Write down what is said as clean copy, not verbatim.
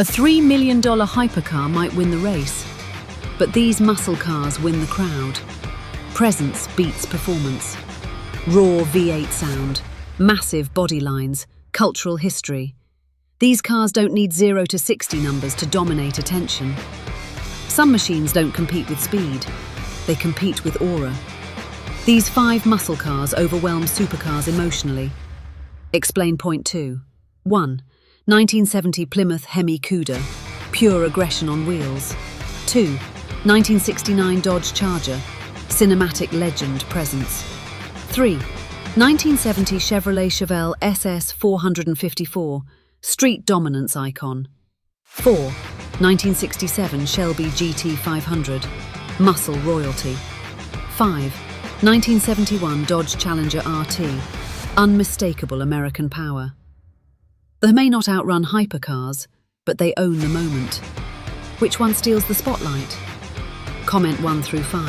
A $3 million hypercar might win the race, but these muscle cars win the crowd. Presence beats performance. Raw V8 sound, massive body lines, cultural history. These cars don't need 0 to 60 numbers to dominate attention. Some machines don't compete with speed, they compete with aura. These 5 muscle cars overwhelm supercars emotionally. Explain point 2. 1. 1970 Plymouth Hemi Cuda, pure aggression on wheels. 2. 1969 Dodge Charger, cinematic legend presence. 3. 1970 Chevrolet Chevelle SS 454, street dominance icon. 4. 1967 Shelby GT 500, muscle royalty. 5. 1971 Dodge Challenger RT, unmistakable American power. They may not outrun hypercars, but they own the moment. Which one steals the spotlight? Comment 1 through 5.